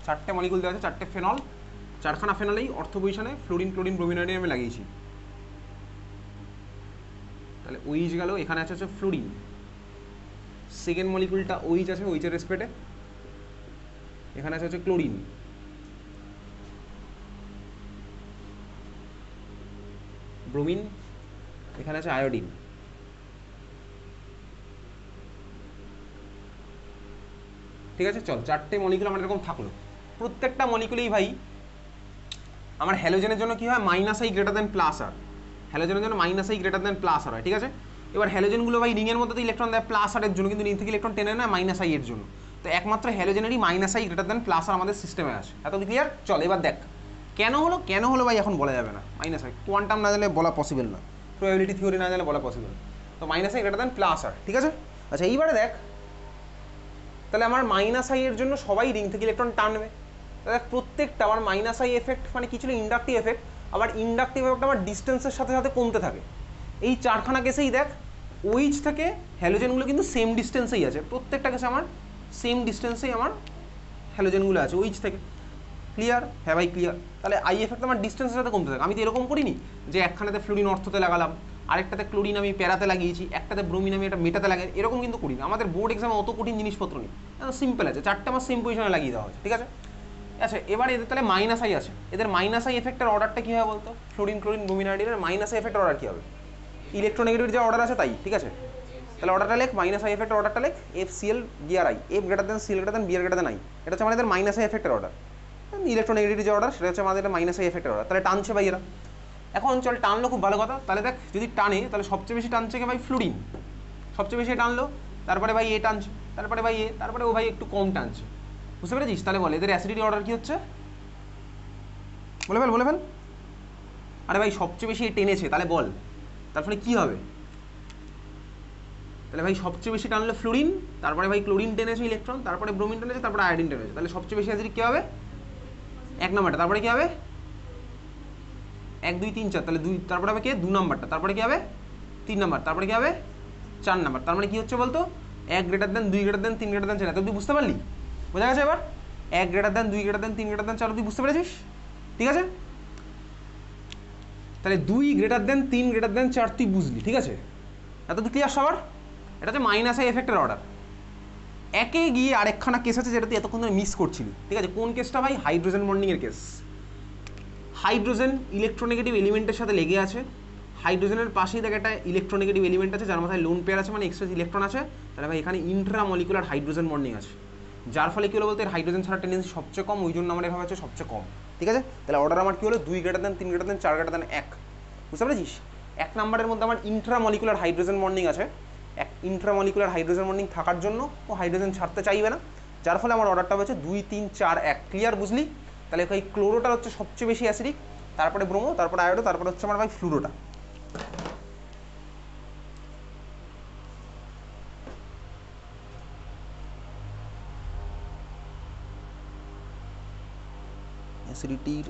চারটে মলিকুল দেওয়া আছে, চারটে ফেনল, চারখানা ফেনলেই অর্থ পজিশনে ফ্লোরিন, ক্লোরিন, ব্রোমিন, আয়োডিন আমি লাগিয়েছি। তাহলে ওইচ গেল, এখানে আছে হচ্ছে ফ্লোরিন। সেকেন্ড মলিকুলটা ওইচ আছে, ওইচের রেসপেক্টে এখানে আছে হচ্ছে ক্লোরিন। ব্রোমিন, এখানে আছে আয়োডিন। ঠিক আছে, চল, চারটে মলিকুল আমার এরকম থাকলো। প্রত্যেকটা মলিকুলেই ভাই আমার হ্যালোজেনের জন্য কি হয়, -I গ্রেটার দেন +R, হ্যালোজেনের জন্য -I গ্রেটার দেন +R হয়, ঠিক আছে? এবার হ্যালোজেনগুলো ভাই রিংয়ের মধ্যে তো ইলেকট্রন দেয় +R এর জন্য, কিন্তু রিং থেকে ইলেকট্রন টেনে নেয় -I এর জন্য। তো একমাত্র হ্যালোজেনেরই -I গ্রেটার দেন +R আমাদের সিস্টেমে আসে। এত ক্লিয়ার? চল এবার দেখ, কেন হলো ভাই এখন বলা যাবে না, মাইনাস আই কোয়ান্টাম না জানলে বলা পসিবল না, প্রবাবিলিটি থিওরি না জানলে বলা পসিবল, তো minus I greater than plus R, ঠিক আছে। আচ্ছা এইবারে দেখ, তাহলে আমার মাইনাস আই এর জন্য সবাই রিং থেকে ইলেকট্রন টানবে, তাহলে প্রত্যেকটা আমার মাইনাস আই এফেক্ট মানে কি ছিল, ইন্ডাকটিভ এফেক্ট, আবার ইন্ডাকটিভ এফেক্ট আমার ডিস্টেন্সের সাথে সাথে কমতে থাকে। এই চারখানা কেসেই দেখ ওইচ থেকে হ্যালোজেনগুলো কিন্তু সেম ডিস্টেন্সেই আছে, প্রত্যেকটা কেসে আমার সেম ডিস্টেন্সেই আমার হ্যালোজেনগুলো আছে ওইচ থেকে। ক্লিয়ার? হ্যাঁ ভাই ক্লিয়ার। তাহলে আই এফেক্ট আমার ডিস্টেন্সের সাথে কমতে থাকে। আমি তো এরকম করিনি যে একখানাতে ফ্লুরিন অর্থতে লাগালাম, আরেকটাতে ক্লোরিন আমি প্যারাতে লাগিয়েছি, একটাতে ব্রোমিন আমি এটা মেটাতে লাগাই, এরকম কিন্তু করি না। আমাদের বোর্ড এক্সামে অত কঠিন জিনিসপত্র নেই, সিম্পল আছে, চারটে আমার সেম পজিশনে লাগিয়ে দেওয়া হয়েছে, ঠিক আছে। আচ্ছা এবার এদের তাহলে মাইনাস আই আছে, এদের মাইনাস আই এফেক্টের অর্ডারটা কী হবে বলতো, ফ্লোরিন ক্লোরিন ব্রোমিন আয়োডিনের মাইনাস আই এফেক্টের অর্ডার কী হবে, ইলেকট্রোনেগেটিভ যে অর্ডার আছে তাই, ঠিক আছে। তাহলে অর্ডারটা লেখ, মাইনাস আই এফেক্টের অর্ডারটা লেখ, F Cl Br I, F greater than Cl greater than Br greater than I, এটা হচ্ছে আমাদের মাইনাস আই এফেক্টের অর্ডার। ইলেকট্রোনেগেটিভ যে অর্ডার সেটা হচ্ছে আমাদের মাইনাস আই এফেক্টের অর্ডার। তাহলে টানছে ভাই এরা, এখন চল টানলো, খুব ভালো কথা। তাহলে দেখ যদি টানে তাহলে সবচেয়ে বেশি টানছে কে ভাই, ফ্লুরিন সবচেয়ে বেশি টানলো, তারপরে ভাই এ টানছে, তারপরে ভাই এ, তারপরে ও ভাই একটু কম টানছে, বুঝতে পেরেছিস। তাহলে বলে এদের অ্যাসিডিটি অর্ডার কী হচ্ছে, বলে ফেল। আরে ভাই সবচেয়ে বেশি টেনেছে, তাহলে বল তারপরে কী হবে। তাহলে ভাই সবচেয়ে বেশি টানলো ফ্লোরিন, তারপরে ভাই ক্লোরিন টেনেছে ইলেকট্রন, তারপরে ব্রোমিন টেনেছে, তারপরে আয়োডিন টেনেছে, তাহলে সবচেয়ে বেশি অ্যাসিডিক কী হবে, 1 নাম্বারটা, তারপরে কী হবে 1 2 3 4, তাহলে 2, তারপরে হবে কে 2 নাম্বারটা, তারপরে কী হবে 3 নাম্বার, তারপরে কী হবে 4 নাম্বার। তার মানে কী হচ্ছে বলতো, 1 greater than 2 greater than 3 greater than 4, এত তুই বুঝতে পারলি, বোঝা গেছে এবার। 1 greater than 2 greater than 3 greater than 4 তুই বুঝতে পেরেছিস, ঠিক আছে। তাহলে 2 গ্রেটার দেন 3 গ্রেটার দেন 4 তুই বুঝলি, ঠিক আছে, এত তুই ক্লিয়ার সবার। এটা হচ্ছে মাইনাস আই এফেক্টের অর্ডার। একে গিয়ে আরেকখানা কেস আছে যেটা তুই এতক্ষণ ধরে মিস করছিলি, ঠিক আছে। কোন কেসটা ভাই, হাইড্রোজেন বন্ডিংয়ের কেস। হাইড্রোজেন ইলেকট্রোনেগেটিভ এলিমেন্টের সাথে লেগে আছে, হাইড্রোজেনের পাশেই দেখ একটা ইলেকট্রোনেগেটিভ এলিমেন্ট আছে যার মাথায় লোন পেয়ার আছে, মানে এক্সট্রা ইলেকট্রন আছে, তাহলে ভাই এখানে ইন্ট্রামলিকুলার হাইড্রোজেন বন্ডিং আছে, যার ফলে কী হলো বলতে হাইড্রোজেন ছাড়া টেন্ডেন্সি সবচেয়ে কম, ওই জন্য আমার এভাবে হচ্ছে সবচেয়ে কম, ঠিক আছে। তাহলে অর্ডার আমার কী হলো, 2 greater than 3 greater than 4 greater than 1, বুঝতে পেরেছিস। 1 নাম্বারের মধ্যে আমার ইন্ট্রামলিকুলার হাইড্রোজেন বন্ডিং আছে, এক ইন্ট্রামলিকুলার হাইড্রোজেন বন্ডিং থাকার জন্য ও হাইড্রোজেন ছাড়তে চাইবে না, যার ফলে আমার অর্ডারটা হচ্ছে 2 3 4 1, ক্লিয়ার বুঝলি। তাহলে এই ক্লোরোটা হচ্ছে সবচেয়ে বেশি অ্যাসিডিক, তারপরে ব্রোমো, তারপরে আয়োডো, তারপরে হচ্ছে আমার ভাই ফ্লুরোটা। অ্যাসিডিটির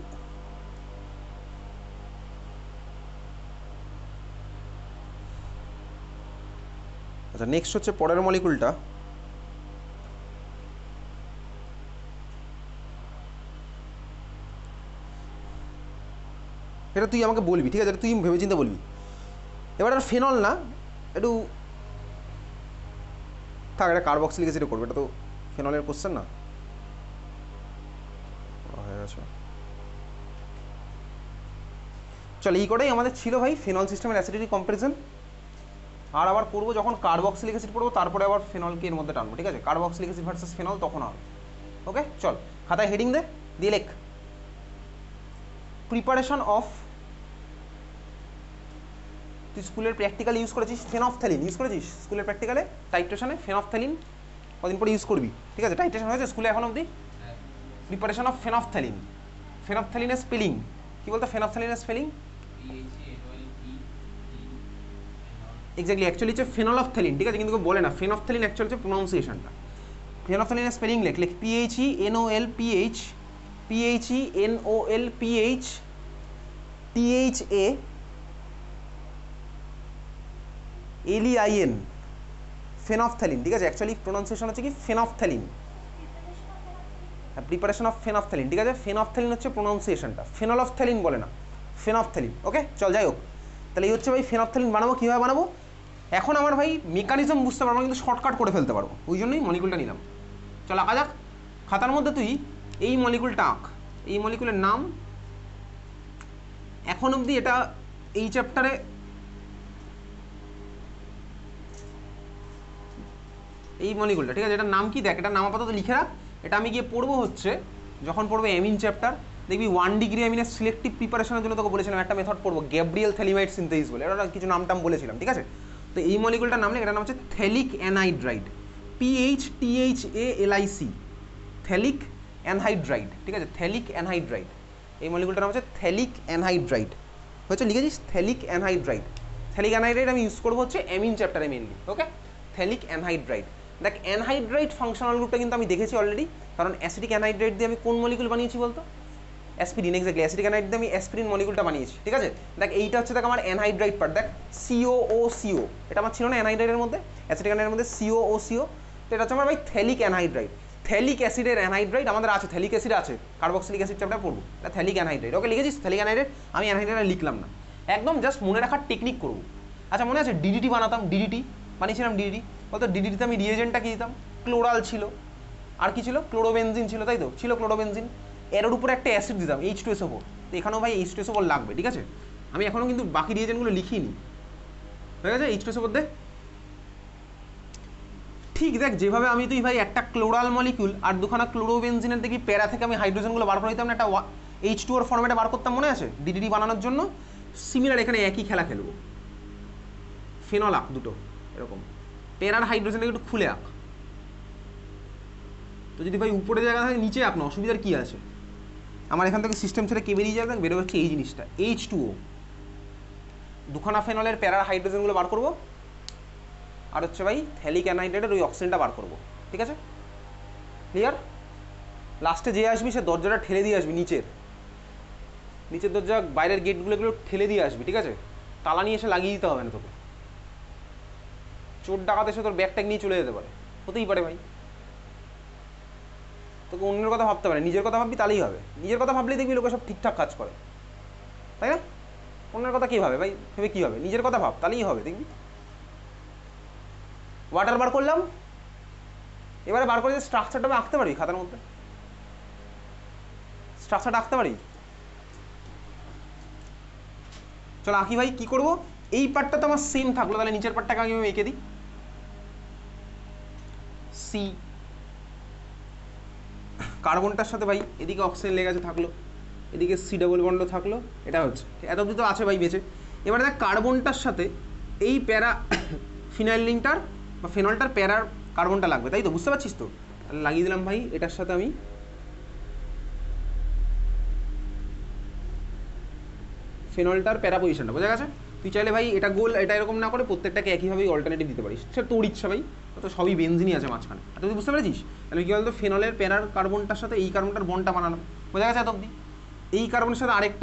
আচ্ছা নেক্সট হচ্ছে পরের মলিকুলটা, এটা তুই আমাকে বলবি, ঠিক আছে, এটা তুই ভেবেচিন্তে বলবি। এবার আর ফেনল না, একটু থাক, এটা কার্বক্সিলিক অ্যাসিডে করবে, এটা তো ফেনলের কোশ্চেন না হয়ে গেছে। চল এই কটাই আমাদের ছিল ভাই ফেনল সিস্টেমের অ্যাসিডিটি কম্পারিজন। আর আবার করবো যখন কার্বক্সিলিক অ্যাসিড পড়বো, তারপরে আবার ফেনলকে এর মধ্যে টানবো, ঠিক আছে, কার্বক্সিলিক অ্যাসিড ভার্সেস ফেনল তখন হবে। ওকে চল খাতায় হেডিং দে, দিয়ে লেখ প্রিপারেশন অফ, তুই স্কুলের প্র্যাকটিক্যাল ইউজ করেছিস ফেনফথ্যালিন, ইউজ করেছিস স্কুলের প্র্যাকটিক্যালে টাইট্রেশনে ফেনফথ্যালিন, কদিন পরে ইউজ করবি, ঠিক আছে, টাইট্রেশন হয়েছে স্কুলে এখন অবধি। প্রিপারেশন অফ ফেনফথ্যালিন, ফেনফথ্যালিনের স্পেলিং কী বলতো, ফেনফথ্যালিনের স্পেলিং এক্স্যাক্টলি অ্যাকচুয়ালি হচ্ছে ফেনলফথ্যালিন, ঠিক আছে, কিন্তু বলে না ফেনফথ্যালিন, অ্যাকচুয়ালি হচ্ছে প্রোনাউন্সিয়েশনটা। ফেনফথ্যালিনের স্পেলিং লেখ, লেখ PHENOLPH, PHENOLPH THA LEIN, ফেনফথ্যালিন, ঠিক আছে, অ্যাকচুয়ালি প্রোনাউন্সিয়েশন হচ্ছে কি ফেনফথ্যালিন, প্রিপারেশন অফ ফেনফথ্যালিন, ঠিক আছে, ফেনফথ্যালিন হচ্ছে প্রোনাউন্সিয়েশনটা, ফেনলফথ্যালিন বলে না, ফেনফথ্যালিন। ওকে চল যাই হোক, তাহলে এই হচ্ছে ভাই ফেনফথ্যালিন বানাবো, কীভাবে বানাবো এখন আমার ভাই মেকানিজম বুঝতে পারবো, কিন্তু শর্টকাট করে ফেলতে পারবো, ওই জন্যই মলিকুলটা নিলাম। চল আঁকা যাক, খাতার মধ্যে তুই এই মলিকুলটা আঁক, এই মলিকুলের নাম এখন অবধি এটা এই চ্যাপ্টারে এই মলিকুলটা, ঠিক আছে, এটার নাম কি দেখ, এটার নাম আপাতত লিখে রাখ, এটা আমি গিয়ে পড়বো হচ্ছে যখন পড়বো অ্যামিন চ্যাপ্টার, দেখবি 1 ডিগ্রি অ্যামিনের সিলেক্টিভ প্রিপারেশনের জন্য তোকে বলেছিলাম একটা মেথড পড়বো, গ্যাব্রিয়েল থ্যালিমাইড সিনথেসিস বলে, এটা কিছু নাম বলেছিলাম, ঠিক আছে। তো এই মলিকুলটার নাম নেই, এটার নাম হচ্ছে phthalic anhydride, PHTHALIC, phthalic anhydride, ঠিক আছে, থ্যালিক অ্যানহাইড্রাইড। এই মলিকুলটার নাম হচ্ছে থ্যালিক অ্যানহাইড্রাইড, হচ্ছে লিখেছিস থ্যালিক অ্যানহাইড্রাইড। থ্যালিক অ্যানহাইড্রাইড আমি ইউজ করবো হচ্ছে অ্যামিন চ্যাপ্টারে মেনলি, ওকে। থ্যালিক অ্যানহাইড্রাইড, দেখ অ্যানহাইড্রাইড ফাংশনাল গ্রুপটা কিন্তু আমি দেখেছি অলরেডি, কারণ অ্যাসিটিক অ্যানহাইড্রাইড দিয়ে আমি কোন মলিকুল বানিয়েছি বলতো, অ্যাসপিরিন, এক্স্যাক্টলি অ্যাসিটিক অ্যানহাইড দিয়ে আমি অ্যাসপিরিন মলিকুলটা বানিয়েছি, ঠিক আছে। দেখ এইটা হচ্ছে দেখ আমার অ্যানহাইড্রাইড পার্ট, দেখ COO, এটা আমার ছিল না অ্যানহাইড্রাইডের মধ্যে, অ্যাসিটিক অ্যানহাইডের মধ্যে COO, তো এটা হচ্ছে আমার ভাই থ্যালিক অ্যানহাইড্রাইড। থ্যালিক অ্যাসিডের অ্যানহাইড্রাইড আমাদের আছে, থ্যালিক অ্যাসিড আছে, কার্বক্সিলিক অ্যাসিড চ্যাপ্টার পড়বো, এটা থ্যালিক অ্যানহাইড্রাইড, ওকে লিখেছিস থ্যালিক অ্যানহাইড্রাইড। আমি অ্যানহাইড্রাইড লিখলাম না, একদম জাস্ট মনে রাখার টেকনিক করবো। আচ্ছা মনে আছে DDT বানাতাম, DDT বানিয়েছিলাম, DDT বলতো, DDTতে আমি রিয়েজেন্টটা কি দিতাম, ক্লোরাল ছিল, আর কি ছিল, ক্লোরোবেনজিন ছিল, তাই তো, ছিল ক্লোরোবেনজিন, এর উপরে একটা অ্যাসিড দিতাম H2SO4, তো এখানেও ভাই H2SO4 লাগবে, ঠিক আছে। আমি এখনও কিন্তু বাকি রিয়েজেন্টগুলো লিখিনি, হয়ে গেছে, H2SO4 দে। ঠিক দেখ যেভাবে আমি তুই ভাই একটা ক্লোরাল মলিকিউল আর দুখানা ক্লোরোবেনজিনের দেখি প্যারা থেকে আমি হাইড্রোজেনগুলো বার করে দিতাম না, একটা H2ওর ফর্মেটে বার করতাম, মনে আছে DDT বানানোর জন্য। সিমিলার এখানে একই খেলা খেলবো, ফেনল আঁক দুটো এরকম, প্যারার হাইড্রোজেনটাকে একটু খুলে আঁক, তো যদি ভাই উপরে জায়গা থাকে নিচে আঁক না, অসুবিধার কী আছে। আমার এখান থেকে সিস্টেম ছেড়ে কে বেরিয়ে যাবে, বেরোবে হচ্ছে এই জিনিসটা H2O, দুখানা ফেনলের প্যারার হাইড্রোজেনগুলো বার করবো, আর হচ্ছে ভাই থ্যালিক অ্যানহাইড্রাইডের ওই অক্সিজেনটা বার করবো, ঠিক আছে, ক্লিয়ার। লাস্টে যে আসবি সে দরজাটা ঠেলে দিয়ে আসবি, নিচের দরজা বাইরের গেটগুলো এগুলো ঠেলে দিয়ে আসবি, ঠিক আছে, তালা নিয়ে এসে লাগিয়ে দিতে হবে না তোকে, চোর ডাকাত এসে তোর ব্যাগ ট্যাগ নিয়ে চলে যেতে পারে, হতেই পারে ভাই, তোকে অন্যের কথা ভাবতে পারে, নিজের কথা ভাববি তাহলেই হবে, নিজের কথা ভাবলেই দেখবি লোকে সব ঠিকঠাক কাজ করে, তাই না। অন্যের কথা কী ভাবে ভাই, ভেবে কী হবে, নিজের কথা ভাব তাহলেই হবে, দেখবি। ওয়াটার বার করলাম, এবারে বার করে যে স্ট্রাকচারটা আমি আঁকতে পারি খাতার মধ্যে, স্ট্রাকচারটা আঁকতে পারি, চলো আঁকি ভাই। কী করবো, এই পার্টটা তো আমার সেম থাকলো, তাহলে নিচের পার্টটাকে আমি এঁকে দিই, সি কার্বনটার সাথে ভাই এদিকে অক্সিজেন লেগে আছে থাকলো, এদিকে C ডাবল বন্ড থাকলো, এটা হচ্ছে এত অবধি তো আছে ভাই বেঁচে। এবার দেখ কার্বনটার সাথে এই প্যারা ফিনাইল লিঙ্কটার বা ফেনলটার প্যারার কার্বনটা লাগবে, তাই তো, বুঝতে পারছিস তো, তাহলে লাগিয়ে দিলাম ভাই এটার সাথে আমি ফেনলটার প্যারা পজিশনটা, বোঝা গেছে। তুই চাইলে ভাই এটা গোল এটা এরকম না করে প্রত্যেকটাকে একইভাবেই অল্টারনেটিভ দিতে পারিস, সেটা তোর ইচ্ছা ভাই, তো সবই বেনজিনই আছে মাঝখানে, তুই বুঝতে পেরেছিস। তাহলে কী বলতো, ফেনলের প্যারার কার্বনটার সাথে এই কার্বনটার বন্ডটা বানালাম, বোঝা গেছে এত অবধি। এই কার্বনের সাথে আরেকটা